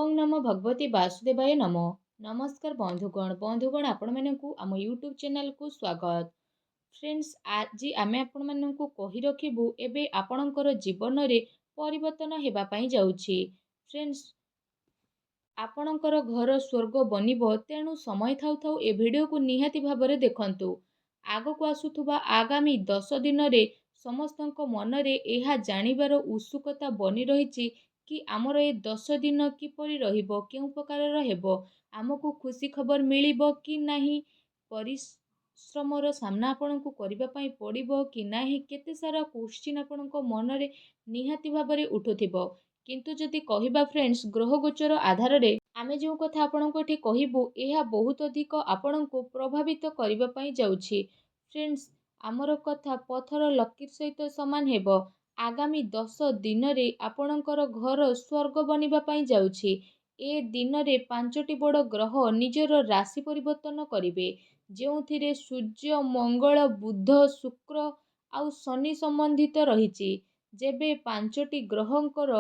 ओं नमो भगवती वासुदेवाय नमो। नमस्कार बंधुगण आपण मानकु आम यूट्यूब चैनल को स्वागत। फ्रेंड्स आज आमे आपण मानकु कहि रखिबु एबे आपणकर जीवन रे परिवर्तन हेबा पई जाउछि। फ्रेंड्स आपणकर घर स्वर्ग बनिबो, तेणु समय थाउ थाउ ए वीडियो को निहाती भाबरे देखंतु। आगो को आसुथुबा आगामी 10 दिन रे समस्तक मन रे एहा जानिबार उत्सुकता बनी रहिछि कि आमर ए 10 दिन किपरि रहिबो, केउ प्रकारर हेबो, आमको खुशी खबर मिलिबो कि नाही, परिश्रमर सामना आपणको करिबा पई पड़िबो कि नाही, केते सारा क्वेश्चन आपणको मन रे निहाती भाबरे उठुथिबो। किंतु जदि कहिबा फ्रेंड्स ग्रह गोचर आधार रे आमे जो कथा आपणको एठी कहिबु एहा बहुत अधिक आपणको प्रभावित करिबा पई जाउछि। फ्रेंड्स आमर कथा पथर लकीर सहित समान हेबो। आगामी 10 दिन रे आपणकर घर स्वर्ग बनिबा पई जाउछि। ए दिन रे 5टी बड़ ग्रह निजर राशि परिवर्तन करिवे, जेउथिरे सूर्य, मंगल, बुध, शुक्र आउ शनि संबंधित रहिछि। जेबे 5टी ग्रहंकर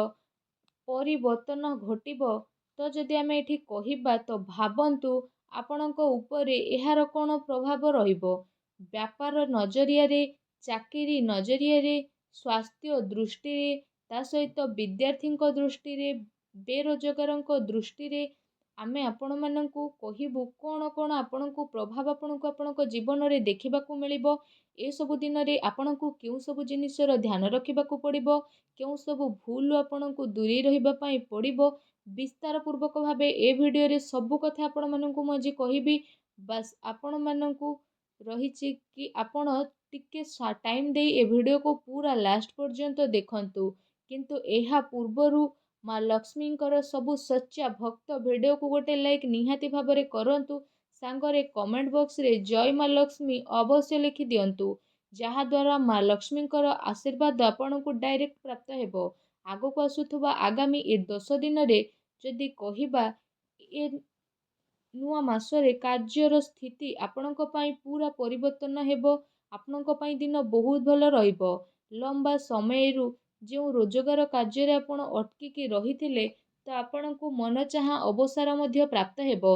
परिवर्तन घटिबो तो जदि आमे एठी कहिबा तो भाबंतु आपणक उपरे एहार कोन प्रभाव रहिबो। व्यापार नजरिया रे, चाकरी नजरिया रे, स्वास्थ्य दृष्टि रे, ता सहित विद्यार्थी दृष्टि रे, बेरोजगारଙ୍କ दृष्टि रे आमे आपण मानकु कहिबु कोन कोन आपणकु प्रभाव आपणक जीवन रे देखिबाकू मिलिबो। ए सब दिन रे आपणकु केउ सब जिनिसर ध्यान रखिबाकू पड़िबो, केउ सब भूल आपणकु दूरी रहिबा पई पड़िबो। विस्तार पूर्वक भाबे ए वीडियो रे सब कथा आपण मानकु मजी कहिबी। बस आपण मानकु रहिछि कि आपण टिके टाइम देई ए वीडियो को पूरा लास्ट पर्यंत देखंतु। किंतु एहा पूर्वरु माँ लक्ष्मींकर सबु सच्चा भक्त वीडियो को गोटे लाइक निहाती भाबरे करंतु। सांगरे कमेंट बॉक्स रे जय माँ लक्ष्मी अवश्य लिखि दियंतु, जहा द्वारा माँ लक्ष्मींकर आशीर्वाद आपणकु डायरेक्ट प्राप्त हेबो। आगो को आसुथुबा आगामी ए 10 दिन रे जदि कहिबा ए नुआ मासरे कार्यर स्थिति आपणक पई पूरा परिवर्तन हेबो। आपणक पई दिन बहुत भल रहिबो। लंबा समयरु जो रोजगार कार्य रे आपण अटकी रहिथिले तो आपणकु मन चाहा अवसर मध्य प्राप्त हेबो।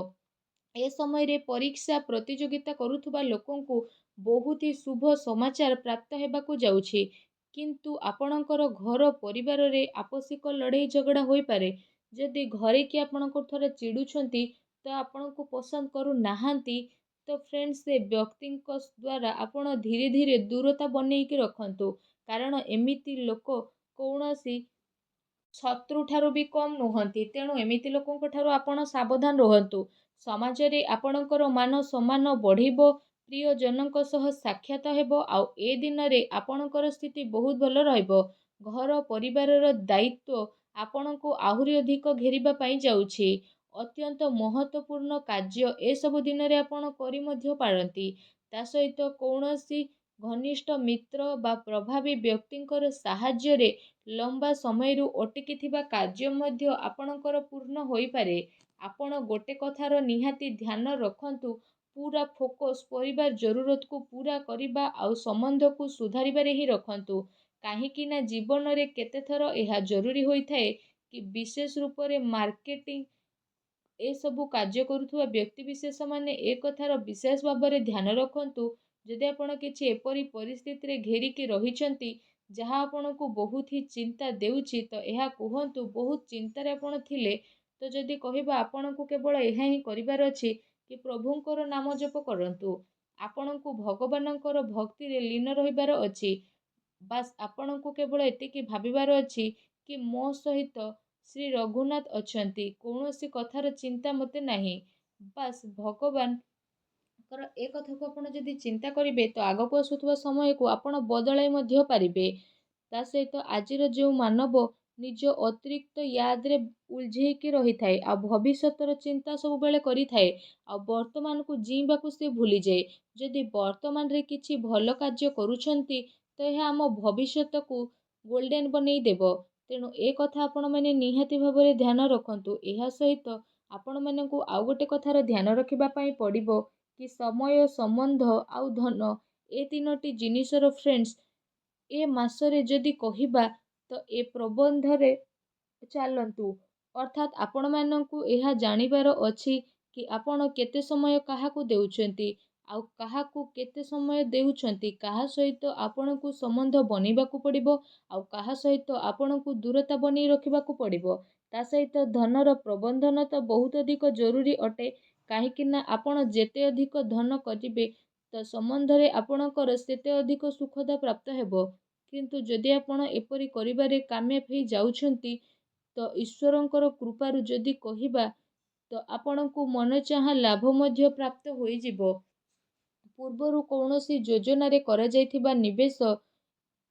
ए समय रे परीक्षा प्रतियोगिता करुथुबा लोकंकु बहुत ही शुभ समाचार प्राप्त हेबाकू जाउछि। किंतु आपणकर घर परिवार रे आपसिक लड़ाई झगड़ा होई पारे। जदि घरे कि आपणकर थोड़े चिडुछंती तो आपणकु पसंद करू नाहांती तो फ्रेंड्स से व्यक्ति द्वारा आपण धीरे धीरे दूरता बनेइकी रखंतु। कारण एमिति लोक कौनसी शत्रु ठारू भी कम नुहंती, तेणु एमिति लोकंक ठारू आपण सावधान रहंतु। समाज रे आपणकर मान सम्मान बढ़िबो, प्रिय जनक सह साक्षात हेबो। आउ ए दिन रे आपणकर स्थिति बहुत भल रहइबो। घर परिवारर दायित्व आपणको आहुरी अधिक घेरिबा पई जाउछि। अत्यंत महत्वपूर्ण कार्य ए सब दिन रे आपण करि मध्य पारंती। ता सहित कौनसी घनिष्ठ मित्र बा प्रभावी व्यक्तिंकर साहाय्य रे लंबा समयरु अटकी थिबा कार्य मध्य आपणकर पूर्ण होई पारे। आपण गोटे कथार निहाती ध्यान रखंतु, पूरा फोकस परिवार जरूरत को पूरा करिबा आउ संबंध को सुधारिबारे ही रखंतु। काहेकि ना जीवन रे केते थर एहा जरूरी होई थाए कि विशेष रूप रे मार्केटिंग ए सबु कार्य करुथुवा व्यक्ति विशेष माने ए कथार विशेष भाबरे ध्यान रखंतु। जदि आपण किछि एपरि परिस्थिति रे घेरिकी रहिचंती जहा आपणको बहुत ही चिंता देउछि तो एहा कुहंतु बहुत चिंता रे आपण थिले तो जदि कहिबा आपणको केवल एहा ही करिबार अछि कि प्रभुंकर नाम जप करंतु। आपणको भगवानंकर भक्ति रे लीन रहिबार अछि। बास आपणको केवल एतिकी भाबिबार अछि कि मो सहित श्री रघुनाथ अछंती, कौनसी कथार चिंता मते नाही। बास भगवान कर ए कथा को आपण जदि चिंता करिवे तो आगो को आसुथुवा समय को आपण बदलाई मध्य पारिबे। ता सहित आजिर जो मानव निज अतिरिक्त याद रे उलझेकी रही थाए आ भविष्यतर चिंता सब बेले करी थाए आ वर्तमान को जीवा को से भूली जाए। जदि वर्तमान रे किछि भल कार्य करूछंती तो यह आम भविष्यत को गोल्डन बनेई देबो। तेणु ए कथा आपण माने निहाती भाबरे ध्यान रखंतु। एहा सहित आपण मानकु आउ गोटे कथार ध्यान रखिबा पई पड़िबो कि समय, संबंध आउ धन ए तीनोटी जिनिसर फ्रेंड्स ए मासरे जदि कहिबा तो ए प्रबंध रे चलंतु। ଅର୍ଥାତ୍ ଆପଣମାନଙ୍କୁ ଏହା ଜାଣିବାର ଅଛି କି ଆପଣ କେତେ ସମୟ କାହାକୁ ଦେଉଛନ୍ତି, ଆଉ କାହାକୁ କେତେ ସମୟ ଦେଉଛନ୍ତି, କାହା ସହିତ ଆପଣଙ୍କୁ ସମ୍ବନ୍ଧ ବନେଇବାକୁ ପଡ଼ିବ, ଆଉ କାହା ସହିତ ଆପଣଙ୍କୁ ଦୂରତା ବନେଇ ରଖିବାକୁ ପଡ଼ିବ। ତା ସହିତ ଧନର ପ୍ରବନ୍ଧନ ତ ବହୁତ ଅଧିକ ଜରୁରୀ ଅଟେ, କାହିଁକି ନା ଆପଣ ଯେତେ ଅଧିକ ଧନ କରିବେ ତ ସମ୍ବନ୍ଧରେ ଆପଣଙ୍କର ସେତେ ଅଧିକ ସୁଖତା ପ୍ରାପ୍ତ ହେବ। କିନ୍ତୁ ଯଦି ଆପଣ ଏପରି କରିବାରେ କାମୟାବ ହେଇ ଯାଉଛନ୍ତି, ତ ଈଶ୍ୱରଙ୍କର କୃପାରୁ ଯଦି କହିବା ତ ଆପଣଙ୍କୁ ମନଚାହା ଲାଭ ମଧ୍ୟ ପ୍ରାପ୍ତ ହୋଇଯିବ। ପୂର୍ବରୁ କୌଣସି ଯୋଜନାରେ କରାଯାଇଥିବା ନିବେଶ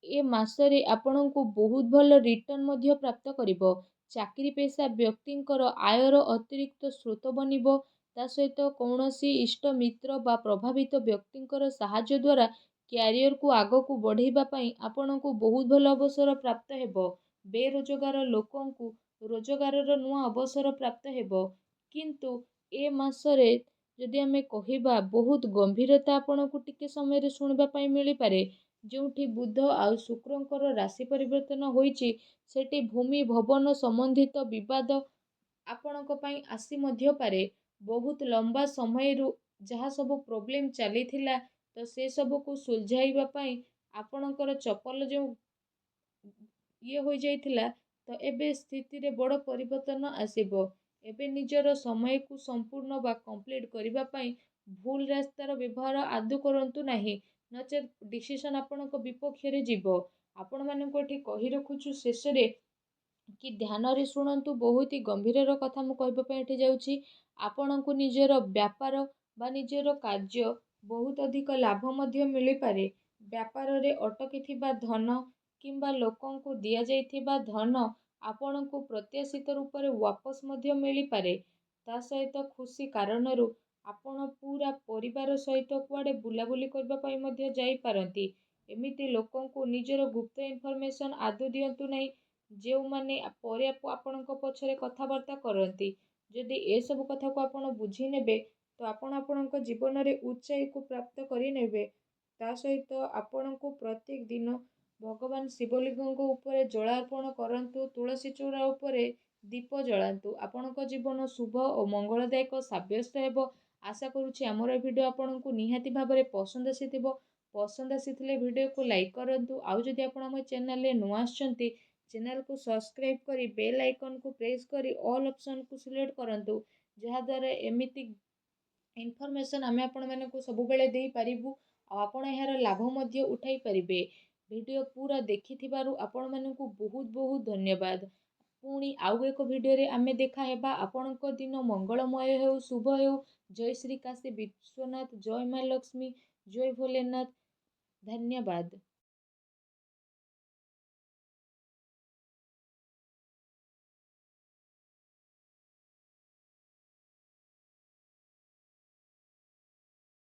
ଏ ମାସରେ ଆପଣଙ୍କୁ ବହୁତ ଭଲ ରିଟର୍ଣ୍ଣ ମଧ୍ୟ ପ୍ରାପ୍ତ କରିବ। ଚାକିରି ପେଶା ବ୍ୟକ୍ତିଙ୍କର ଆୟର ଅତିରିକ୍ତ ସ୍ରୋତ ବନିବ। ତା ସହିତ କୌଣସି ଇଷ୍ଟ ମିତ୍ର ବା ପ୍ରଭାବିତ ବ୍ୟକ୍ତିଙ୍କର ସାହାଯ୍ୟ ଦ୍ୱାରା କ୍ୟାରିୟରକୁ ଆଗକୁ ବଢ଼େଇବା ପାଇଁ ଆପଣଙ୍କୁ ବହୁତ ଭଲ ଅବସର ପ୍ରାପ୍ତ ହେବ। ବେରୋଜଗାର ଲୋକଙ୍କୁ ରୋଜଗାରର ନୂଆ ଅବସର ପ୍ରାପ୍ତ ହେବ। କିନ୍ତୁ ଏ ମାସରେ ଯଦି ଆମେ କହିବା ବହୁତ ଗମ୍ଭୀରତା ଆପଣଙ୍କୁ ଟିକେ ସମୟରେ ଶୁଣିବା ପାଇଁ ମିଳିପାରେ। ଯେଉଁଠି ବୁଧ ଆଉ ଶୁକ୍ରଙ୍କର ରାଶି ପରିବର୍ତ୍ତନ ହୋଇଛି, ସେଠି ଭୂମି ଭବନ ସମ୍ବନ୍ଧିତ ବିବାଦ ଆପଣଙ୍କ ପାଇଁ ଆସି ମଧ୍ୟ ପାରେ। ବହୁତ ଲମ୍ବା ସମୟରୁ ଯାହା ସବୁ ପ୍ରୋବ୍ଲେମ୍ ଚାଲିଥିଲା, ତ ସେ ସବୁକୁ ସୁଲଝାଇବା ପାଇଁ ଆପଣଙ୍କର ଚପଲ ଯେଉଁ ହୋଇଯାଇଥିଲା, ତ ଏବେ ସ୍ଥିତିରେ ବଡ଼ ପରିବର୍ତ୍ତନ ଆସିବ। ଏବେ ନିଜର ସମୟକୁ ସମ୍ପୂର୍ଣ୍ଣ ବା କମ୍ପ୍ଲିଟ୍ କରିବା ପାଇଁ ଭୁଲ ରାସ୍ତାର ବ୍ୟବହାର ଆଦୌ କରନ୍ତୁ ନାହିଁ, ନଚେତ୍ ଡିସିସନ୍ ଆପଣଙ୍କ ବିପକ୍ଷରେ ଯିବ। ଆପଣମାନଙ୍କୁ ଏଠି କହି ରଖୁଛୁ ଶେଷରେ କି ଧ୍ୟାନରେ ଶୁଣନ୍ତୁ, ବହୁତ ହି ଗମ୍ଭୀରର କଥା ମୁଁ କହିବା ପାଇଁ ଏଠି ଯାଉଛି। ଆପଣଙ୍କୁ ନିଜର ବ୍ୟାପାର ବା ନିଜର କାର୍ଯ୍ୟ ବହୁତ ଅଧିକ ଲାଭ ମଧ୍ୟ ମିଳିପାରେ। ବ୍ୟାପାରରେ ଅଟକିଥିବା ଧନ କିମ୍ବା ଲୋକଙ୍କୁ ଦିଆଯାଇଥିବା ଧନ ଆପଣଙ୍କୁ ପ୍ରତ୍ୟାଶିତ ରୂପରେ ୱାପସ ମଧ୍ୟ ମିଳିପାରେ। ତା ସହିତ ଖୁସି କାରଣରୁ ଆପଣ ପୁରା ପରିବାର ସହିତ କୁଆଡ଼େ ବୁଲାବୁଲି କରିବା ପାଇଁ ମଧ୍ୟ ଯାଇପାରନ୍ତି। ଏମିତି ଲୋକଙ୍କୁ ନିଜର ଗୁପ୍ତ ଇନଫର୍ମେସନ୍ ଆଦୌ ଦିଅନ୍ତୁ ନାହିଁ, ଯେଉଁମାନେ ପରେ ଆପଣଙ୍କ ପଛରେ କଥାବାର୍ତ୍ତା କରନ୍ତି। ଯଦି ଏସବୁ କଥାକୁ ଆପଣ ବୁଝି ନେବେ, ତ ଆପଣ ଆପଣଙ୍କ ଜୀବନରେ ଉଚ୍ଚାଇକୁ ପ୍ରାପ୍ତ କରିନେବେ। ତା ସହିତ ଆପଣଙ୍କୁ ପ୍ରତ୍ୟେକ ଦିନ ଭଗବାନ ଶିବଲିଙ୍ଗଙ୍କ ଉପରେ ଜଳାର୍ପଣ କରନ୍ତୁ, ତୁଳସୀ ଚଉରା ଉପରେ ଦୀପ ଜଳାନ୍ତୁ। ଆପଣଙ୍କ ଜୀବନ ଶୁଭ ଓ ମଙ୍ଗଳଦାୟକ ସାବ୍ୟସ୍ତ ହେବ। ଆଶା କରୁଛି ଆମର ଏ ଭିଡ଼ିଓ ଆପଣଙ୍କୁ ନିହାତି ଭାବରେ ପସନ୍ଦ ଆସିଥିବ। ପସନ୍ଦ ଆସିଥିଲେ ଭିଡ଼ିଓକୁ ଲାଇକ୍ କରନ୍ତୁ। ଆଉ ଯଦି ଆପଣ ଆମ ଚ୍ୟାନେଲରେ ନୂଆ ଆସିଛନ୍ତି, ଚ୍ୟାନେଲକୁ ସବସ୍କ୍ରାଇବ୍ କରି ବେଲ୍ ଆଇକନ୍କୁ ପ୍ରେସ୍ କରି ଅଲ୍ ଅପସନ୍କୁ ସିଲେକ୍ଟ କରନ୍ତୁ, ଯାହାଦ୍ୱାରା ଏମିତି ଇନଫର୍ମେସନ୍ ଆମେ ଆପଣମାନଙ୍କୁ ସବୁବେଳେ ଦେଇପାରିବୁ, ଆଉ ଆପଣ ଏହାର ଲାଭ ମଧ୍ୟ ଉଠାଇ ପାରିବେ। ଭିଡ଼ିଓ ପୁରା ଦେଖିଥିବାରୁ ଆପଣମାନଙ୍କୁ ବହୁତ ବହୁତ ଧନ୍ୟବାଦ। ପୁଣି ଆଉ ଏକ ଭିଡ଼ିଓରେ ଆମେ ଦେଖା ହେବା। ଆପଣଙ୍କ ଦିନ ମଙ୍ଗଳମୟ ହେଉ, ଶୁଭ ହେଉ। ଜୟ ଶ୍ରୀ କାଶୀ ବିଶ୍ୱନାଥ, ଜୟ ମା ଲକ୍ଷ୍ମୀ, ଜୟ ଭୋଲେନାଥ। ଧନ୍ୟବାଦ।